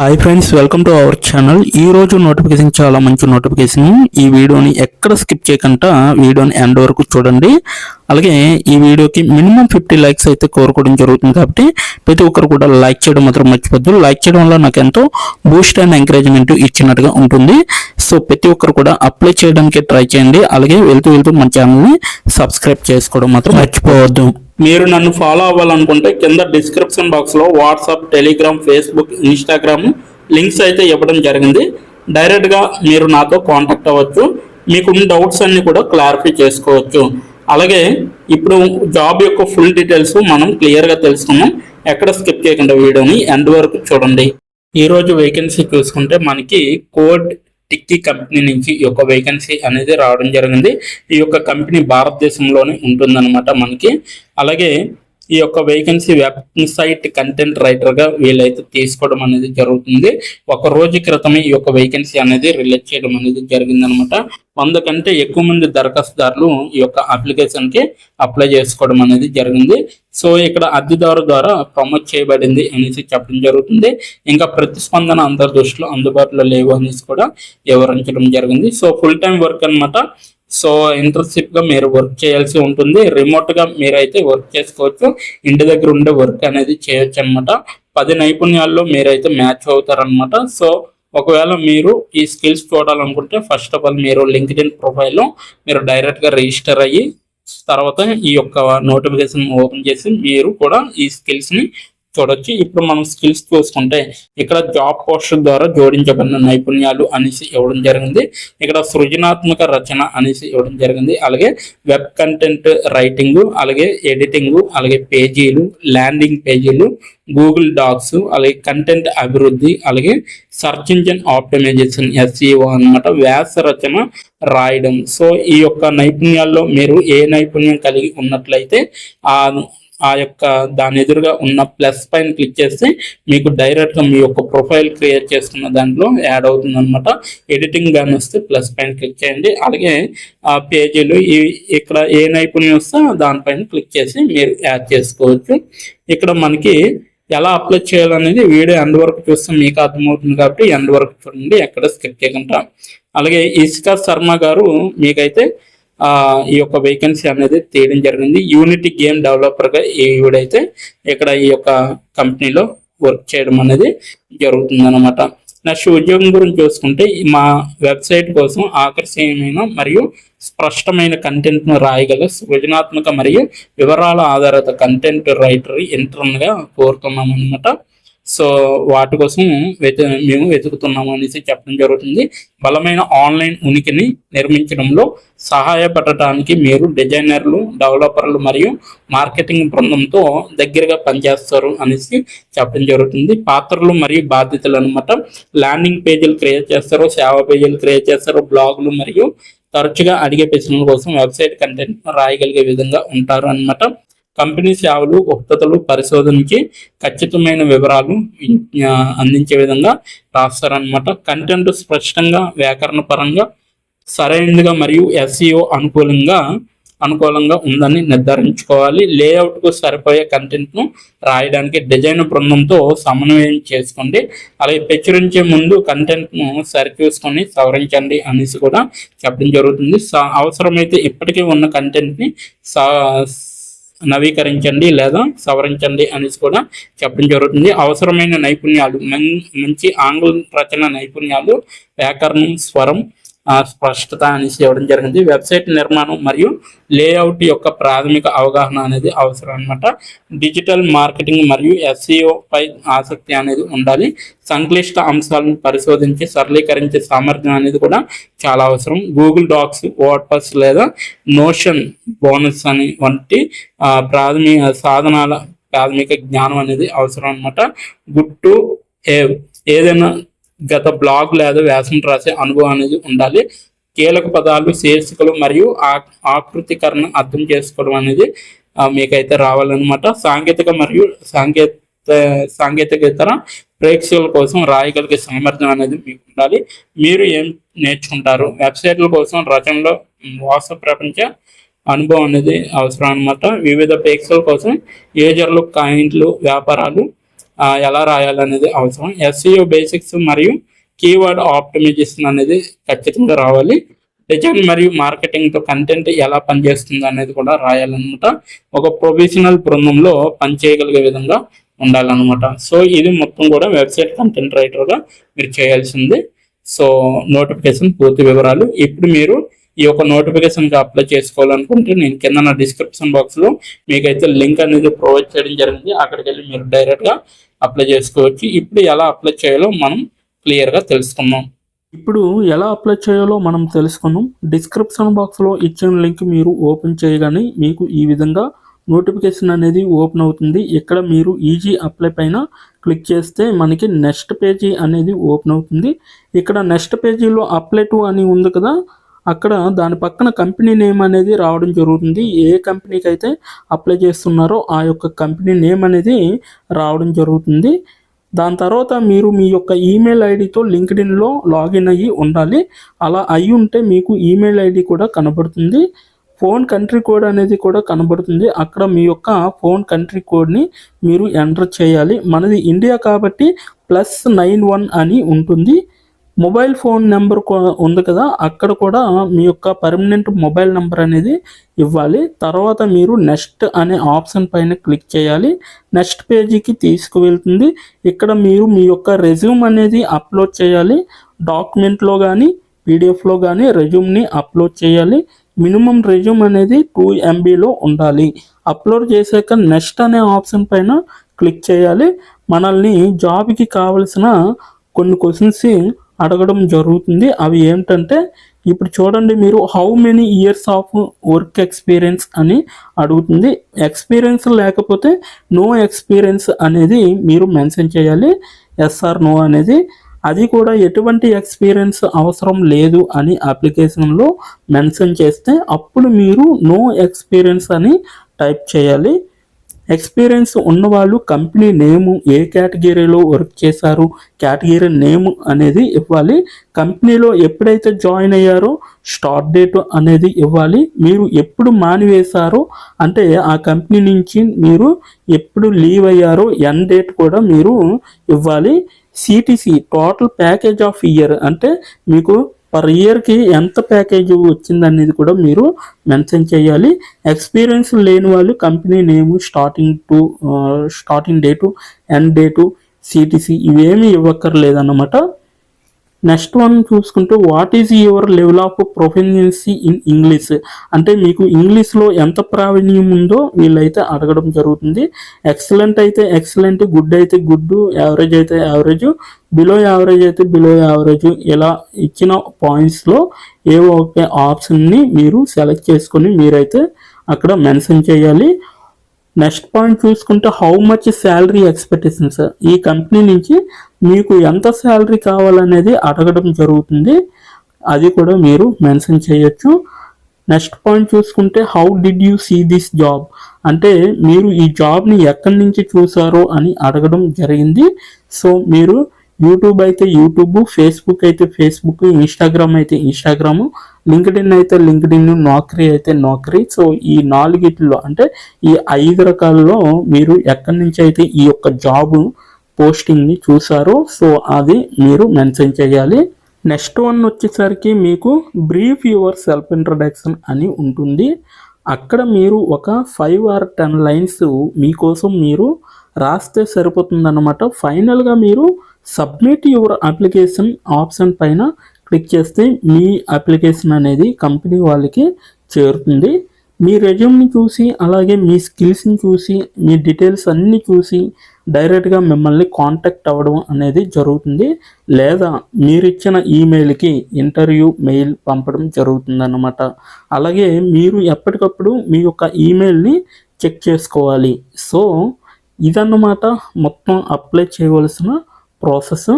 Hi friends, welcome to our channel. ఈ రోజు notification చాలా మంచి నోటిఫికేషన్. ఈ వీడియోని ఎక్కడ స్కిప్ చేయకుండా వీడియోని ఎండ్ వరకు చూడండి. అలాగే ఈ వీడియోకి మినిమం 50 లైక్స్ అయితే కోరుకోవడం జరుగుతుంది. కాబట్టి ప్రతి ఒక్కరు కూడా లైక్ చేయడం మాత్రం మర్చిపోద్దు. లైక్ చేయడం వల్ల నాకు ఎంతో బూస్ట్ అండ్ ఎంకరేజ్మెంట్ ఇచ్చినట్టుగా ఉంటుంది. సో ప్రతి ఒక్కరు కూడా అప్లై చేయడానికి ట్రై చేయండి. అలాగే వెళ్తూ మన ఛానల్ని సబ్స్క్రైబ్ చేసుకోవడం మాత్రం మర్చిపోవద్దు. మీరు నన్ను ఫాలో అవ్వాలనుకుంటే కింద డిస్క్రిప్షన్ బాక్స్లో WhatsApp, Telegram, Facebook, Instagram links అయితే ఇవ్వడం జరిగింది. డైరెక్ట్గా మీరు నాతో కాంటాక్ట్ అవ్వచ్చు. మీకున్న డౌట్స్ అన్ని కూడా క్లారిఫై చేసుకోవచ్చు. అలాగే ఇప్పుడు జాబ్ యొక్క ఫుల్ డీటెయిల్స్ మనం క్లియర్గా తెలుసుకున్నాం. ఎక్కడ స్కిప్ చేయకుండా వీడియోని ఎండ్ వరకు చూడండి. ఈరోజు వేకెన్సీ చూసుకుంటే మనకి కోడ్ టిక్కీ కంపెనీ నుంచి ఈ యొక్క వేకెన్సీ అనేది రావడం జరిగింది. ఈ యొక్క కంపెనీ భారతదేశంలోనే ఉంటుందన్నమాట మనకి. అలాగే ఈ యొక్క వేకెన్సీ వెబ్సైట్ కంటెంట్ రైటర్గా వీళ్ళైతే తీసుకోవడం అనేది జరుగుతుంది. ఒక రోజు క్రితమే ఈ యొక్క వేకెన్సీ అనేది రిలీజ్ చేయడం అనేది జరిగింది అనమాట. 100 కంటే ఎక్కువ మంది దరఖాస్తుదారులు ఈ యొక్క అప్లికేషన్కి అప్లై చేసుకోవడం అనేది జరిగింది. సో ఇక్కడ అర్జీదారు ద్వారా ప్రమోట్ చేయబడింది అనేసి చెప్పడం జరుగుతుంది. ఇంకా ప్రతిస్పందన అందరి దృష్టిలో అందుబాటులో లేవు అనేసి కూడా వివరించడం జరిగింది. సో ఫుల్ టైం వర్క్ అనమాట. సో ఇంటర్న్షిప్ గా మీరు వర్క్ చేయాల్సి ఉంటుంది. రిమోట్ గా మీరైతే వర్క్ చేసుకోవచ్చు. ఇంటి దగ్గర ఉండే వర్క్ అనేది చేయొచ్చు అనమాట. 10 నైపుణ్యాల్లో మీరైతే మ్యాచ్ అవుతారనమాట. సో ఒకవేళ మీరు ఈ స్కిల్స్ చూడాలనుకుంటే ఫస్ట్ ఆఫ్ ఆల్ మీరు లింక్డ్ఇన్ ప్రొఫైల్లో మీరు డైరెక్ట్ గా రిజిస్టర్ అయ్యి తర్వాత ఈ యొక్క నోటిఫికేషన్ ఓపెన్ చేసి మీరు కూడా ఈ స్కిల్స్ ని చూడొచ్చు. ఇప్పుడు మనం స్కిల్స్ చూసుకుంటే ఇక్కడ జాబ్ పోస్టర్ ద్వారా జోడించబడిన నైపుణ్యాలు అనేసి ఇవ్వడం జరిగింది. ఇక్కడ సృజనాత్మక రచన అనేసి ఇవ్వడం జరిగింది. అలాగే వెబ్ కంటెంట్ రైటింగ్, అలాగే ఎడిటింగ్, అలాగే పేజీలు, ల్యాండింగ్ పేజీలు, గూగుల్ డాక్స్, అలాగే కంటెంట్ అభివృద్ధి, అలాగే సర్చ్ ఇంజిన్ ఆప్టిమైజేషన్ SEO అన్నమాట. వ్యాస రచన రాయడం. సో ఈ యొక్క నైపుణ్యాల్లో మీరు ఏ నైపుణ్యం కలిగి ఉన్నట్లయితే ఆ యొక్క దాని ఎదురుగా ఉన్న ప్లస్ పైన క్లిక్ చేస్తే మీకు డైరెక్ట్గా మీ యొక్క ప్రొఫైల్ క్రియేట్ చేసుకున్న దాంట్లో యాడ్ అవుతుంది అనమాట. ఎడిటింగ్ కానీ వస్తే ప్లస్ పైన క్లిక్ చేయండి. అలాగే ఆ పేజీలు ఇక్కడ ఏ నైపుణ్యం వస్తే దానిపైన క్లిక్ చేసి మీరు యాడ్ చేసుకోవచ్చు. ఇక్కడ మనకి ఎలా అప్లై చేయాలనేది వీడియో ఎండ్ వరకు చూస్తే మీకు అర్థమవుతుంది. కాబట్టి ఎండ్ వరకు చూడండి, ఎక్కడ స్కిప్ చేయకుండా. అలాగే ఇస్కా శర్మ గారు మీకైతే ఈ యొక్క వేకెన్సీ అనేది తీయడం జరిగింది. యూనిటీ గేమ్ డెవలపర్గా ఈవిడైతే ఇక్కడ ఈ యొక్క కంపెనీలో వర్క్ చేయడం అనేది జరుగుతుంది అనమాట. నెక్స్ట్ ఉద్యోగం గురించి చూసుకుంటే మా వెబ్సైట్ కోసం ఆకర్షణీయమైన మరియు స్పష్టమైన కంటెంట్ను రాయగల సృజనాత్మక మరియు వివరాల ఆధారిత కంటెంట్ రైటర్ ఇంటర్న్గా కోరుతున్నాం అనమాట. సో వాటి కోసం మేము వెతుకుతున్నాము అనేసి చెప్పడం జరుగుతుంది. బలమైన ఆన్లైన్ ఉనికిని నిర్మించడంలో సహాయపడటానికి మీరు డిజైనర్లు, డెవలపర్లు మరియు మార్కెటింగ్ బృందంతో దగ్గరగా పనిచేస్తారు అనేసి చెప్పడం జరుగుతుంది. పాత్రలు మరియు బాధ్యతలు అనమాట. ల్యాండింగ్ పేజీలు క్రియేట్ చేస్తారు, సేవా పేజీలు క్రియేట్ చేస్తారు, బ్లాగులు మరియు తరచుగా అడిగే ప్రశ్నల కోసం వెబ్సైట్ కంటెంట్ రాయగలిగే విధంగా ఉంటారు అన్నమాట. కంపెనీ సేవలు, ఉత్పత్తులు పరిశోధనకి ఖచ్చితమైన వివరాలు అందించే విధంగా రాస్తారనమాట. కంటెంట్ స్పష్టంగా, వ్యాకరణ పరంగా సరైనదిగా మరియు SEO అనుకూలంగా ఉందని నిర్ధారించుకోవాలి. లేఅవుట్కు సరిపోయే కంటెంట్ను రాయడానికి డిజైన్ బృందంతో సమన్వయం చేసుకోండి. అలాగే ప్రచురించే ముందు కంటెంట్ను సరిచూసుకొని సవరించండి అనేసి కూడా చెప్పడం జరుగుతుంది. అవసరమైతే ఇప్పటికీ ఉన్న కంటెంట్ని నవీకరించండి లేదా సవరించండి అనేసి కూడా చెప్పడం జరుగుతుంది. అవసరమైన నైపుణ్యాలు మంచి ఆంగ్ల రచన నైపుణ్యాలు, వ్యాకరణం, స్వరం, స్పష్టత అనేసి ఇవ్వడం జరిగింది. వెబ్సైట్ నిర్మాణం మరియు లేఅవుట్ యొక్క ప్రాథమిక అవగాహన అనేది అవసరం అనమాట. డిజిటల్ మార్కెటింగ్ మరియు SEO పై ఆసక్తి అనేది ఉండాలి. సంక్లిష్ట అంశాలను పరిశోధించి సరళీకరించే సామర్థ్యం అనేది కూడా చాలా అవసరం. గూగుల్ డాక్స్, వర్డ్ప్రెస్ లేదా నోషన్ బోనస్ అని వంటి ప్రాథమిక జ్ఞానం అనేది అవసరం అనమాట. గుడ్ ఏదైనా గత బ్లాగ్ లేదా వ్యాసం రాసే అనుభవం అనేది ఉండాలి. కీలక పదాలు, శీర్షికలు మరియు ఆకృతీకరణ అర్థం చేసుకోవడం అనేది మీకైతే రావాలన్నమాట. సాంకేతిక మరియు సాంకేతికేతర ప్రేక్షకుల కోసం రాయగలిగే సామర్థ్యం అనేది మీకు ఉండాలి. మీరు ఏం నేర్చుకుంటారు? వెబ్సైట్ల కోసం రచనలో వాస్తవ ప్రపంచ అనుభవం అనేది అవసరం అనమాట. వివిధ ప్రేక్షకుల కోసం యూజర్లు, క్లయింట్లు, వ్యాపారాలు ఎలా రాయాలనేది అవసరం. SEO బేసిక్స్ మరియు కీవర్డ్ ఆప్టిమైజేషన్ అనేది ఖచ్చితంగా రావాలి. డిజైన్ మరియు మార్కెటింగ్తో కంటెంట్ ఎలా పనిచేస్తుంది అనేది కూడా రాయాలన్నమాట. ఒక ప్రొఫెషనల్ బృందంలో పనిచేయగలిగే విధంగా ఉండాలన్నమాట. సో ఇది మొత్తం కూడా వెబ్సైట్ కంటెంట్ రైటర్గా మీరు చేయాల్సింది. సో నోటిఫికేషన్ పూర్తి వివరాలు. ఇప్పుడు మీరు ఈ యొక్క నోటిఫికేషన్కి అప్లై చేసుకోవాలనుకుంటే నేను కింద నా డిస్క్రిప్షన్ బాక్స్లో మీకైతే లింక్ అనేది ప్రొవైడ్ చేయడం జరిగింది. అక్కడికి వెళ్ళి మీరు డైరెక్ట్గా అప్లై చేసుకోవచ్చు. ఇప్పుడు ఎలా అప్లై చేయాలో మనం క్లియర్గా తెలుసుకుందాం. ఇప్పుడు ఎలా అప్లై చేయాలో మనం తెలుసుకున్నాం. డిస్క్రిప్షన్ బాక్స్లో ఇచ్చిన లింక్ మీరు ఓపెన్ చేయగానే మీకు ఈ విధంగా నోటిఫికేషన్ అనేది ఓపెన్ అవుతుంది. ఇక్కడ మీరు ఈజీ అప్లై పైన క్లిక్ చేస్తే మనకి నెక్స్ట్ పేజీ అనేది ఓపెన్ అవుతుంది. ఇక్కడ నెక్స్ట్ పేజీలో అప్లై టు అని ఉంది కదా, అక్కడ దాని పక్కన కంపెనీ నేమ్ అనేది రావడం జరుగుతుంది. ఏ కంపెనీకి అయితే అప్లై చేస్తున్నారో ఆ యొక్క కంపెనీ నేమ్ అనేది రావడం జరుగుతుంది. దాని తర్వాత మీరు మీ యొక్క ఈమెయిల్ ఐడితో లింక్డ్ఇన్లో లాగిన్ అయ్యి ఉండాలి. అలా అయి ఉంటే మీకు ఈమెయిల్ ఐడి కూడా కనబడుతుంది. ఫోన్ కంట్రీ కోడ్ అనేది కూడా కనబడుతుంది. అక్కడ మీ యొక్క ఫోన్ కంట్రీ కోడ్ని మీరు ఎంటర్ చేయాలి. మనది ఇండియా కాబట్టి +91 అని ఉంటుంది. మొబైల్ ఫోన్ నెంబర్ ఉంది కదా, అక్కడ కూడా మీ యొక్క పర్మనెంట్ మొబైల్ నెంబర్ అనేది ఇవ్వాలి. తర్వాత మీరు నెక్స్ట్ అనే ఆప్షన్ పైన క్లిక్ చేయాలి. నెక్స్ట్ పేజీకి తీసుకువెళ్తుంది. ఇక్కడ మీరు మీ యొక్క రెజ్యూమ్ అనేది అప్లోడ్ చేయాలి. డాక్యుమెంట్లో కానీ పీడిఎఫ్లో కానీ రెజ్యూమ్ని అప్లోడ్ చేయాలి. మినిమం రెజ్యూమ్ అనేది 2 MBలో ఉండాలి. అప్లోడ్ చేశాక నెక్స్ట్ అనే ఆప్షన్ పైన క్లిక్ చేయాలి. మనల్ని జాబ్కి కావలసిన కొన్ని క్వశ్చన్స్ అడగడం జరుగుతుంది. అవి ఏమిటంటే ఇప్పుడు చూడండి, మీరు how many years of work experience అని అడుగుతుంది. ఎక్స్పీరియన్స్ లేకపోతే నో ఎక్స్పీరియన్స్ అనేది మీరు మెన్షన్ చేయాలి. ఎస్ ఆర్ నో అనేది. అది కూడా ఎటువంటి ఎక్స్పీరియన్స్ అవసరం లేదు అని అప్లికేషన్లో మెన్షన్ చేస్తే అప్పుడు మీరు నో ఎక్స్పీరియన్స్ అని టైప్ చేయాలి. ఎక్స్పీరియన్స్ ఉన్నవాళ్ళు కంపెనీ నేము, ఏ కేటగిరీలో వర్క్ చేశారు, కేటగిరీ నేమ్ అనేది ఇవ్వాలి. కంపెనీలో ఎప్పుడైతే జాయిన్ అయ్యారో స్టార్ట్ డేట్ అనేది ఇవ్వాలి. మీరు ఎప్పుడు మానివేశారో అంటే ఆ కంపెనీ నుంచి మీరు ఎప్పుడు లీవ్ అయ్యారో ఎండ్ డేట్ కూడా మీరు ఇవ్వాలి. CTC total package of year అంటే మీకు పర్ ఇయర్కి ఎంత ప్యాకేజ్ వచ్చిందనేది కూడా మీరు మెన్షన్ చేయాలి. ఎక్స్పీరియన్స్ లేని వాళ్ళు కంపెనీ నేము, starting date, end date, CTC ఇవేమీ ఇవ్వక్కర్లేదన్నమాట. నెక్స్ట్ వన్ చూసుకుంటే what is your level of proficiency in English అంటే మీకు ఇంగ్లీష్లో ఎంత ప్రావీణ్యం ఉందో వీళ్ళైతే అడగడం జరుగుతుంది. ఎక్సలెంట్ అయితే ఎక్సలెంట్, గుడ్ అయితే గుడ్, యావరేజ్ అయితే యావరేజ్, బిలో యావరేజ్ అయితే బిలో యావరేజ్, ఇలా ఇచ్చిన పాయింట్స్లో ఏవో ఒక ఆప్షన్ని మీరు సెలెక్ట్ చేసుకొని మీరైతే అక్కడ మెన్షన్ చేయాలి. నెక్స్ట్ పాయింట్ చూసుకుంటే హౌ మచ్ శాలరీ ఎక్స్పెక్టేషన్స్, ఈ కంపెనీ నుంచి మీకు ఎంత శాలరీ కావాలనేది అడగడం జరుగుతుంది. అది కూడా మీరు మెన్షన్ చేయొచ్చు. నెక్స్ట్ పాయింట్ చూసుకుంటే how did you see this job అంటే మీరు ఈ జాబ్ని ఎక్కడి నుంచి చూసారో అని అడగడం జరిగింది. సో మీరు యూట్యూబ్ అయితే యూట్యూబ్, ఫేస్బుక్ అయితే ఫేస్బుక్, ఇన్స్టాగ్రామ్ అయితే ఇన్స్టాగ్రామ్, లింక్డ్ఇన్ అయితే లింక్డ్ఇన్, నౌకరీ అయితే నౌకరీ. సో ఈ 4 అంటే ఈ 5 రకాలలో మీరు ఎక్కడి నుంచి అయితే ఈ యొక్క జాబ్ పోస్టింగ్ని చూసారో సో అది మీరు మెన్షన్ చేయాలి. నెక్స్ట్ వన్ వచ్చేసరికి మీకు బ్రీఫ్ యువర్ సెల్ఫ్ ఇంట్రడక్షన్ అని ఉంటుంది. అక్కడ మీరు ఒక 5 or 10 లైన్స్ మీకోసం మీరు రాస్తే సరిపోతుందన్నమాట. ఫైనల్గా మీరు సబ్మిట్ యువర్ అప్లికేషన్ ఆప్షన్ పైన క్లిక్ చేస్తే మీ అప్లికేషన్ అనేది కంపెనీ వాళ్ళకి చేరుతుంది. మీ రెజ్యూమ్ని చూసి అలాగే మీ స్కిల్స్ని చూసి మీ డీటెయిల్స్ అన్నీ చూసి డైరెక్ట్గా మిమ్మల్ని కాంటాక్ట్ అవ్వడం అనేది జరుగుతుంది. లేదా మీరు ఇచ్చిన ఈమెయిల్కి ఇంటర్వ్యూ మెయిల్ పంపడం జరుగుతుందన్నమాట. అలాగే మీరు ఎప్పటికప్పుడు మీ యొక్క ఈమెయిల్ని చెక్ చేసుకోవాలి. సో ఇదన్నమాట మొత్తం అప్లై చేయవలసిన ప్రాసెస్.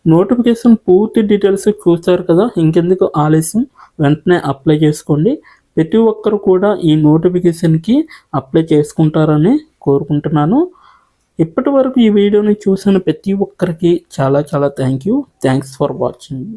నోటిఫికేషన్ పూర్తి డీటెయిల్స్ చూస్తారు కదా, ఇంకెందుకు ఆలస్యం, వెంటనే అప్లై చేసుకోండి. ప్రతి ఒక్కరు కూడా ఈ నోటిఫికేషన్కి అప్లై చేసుకుంటారని కోరుకుంటున్నాను. ఇప్పటి వరకు ఈ వీడియోని చూసిన ప్రతి ఒక్కరికి చాలా థ్యాంక్స్ ఫర్ వాచింగ్.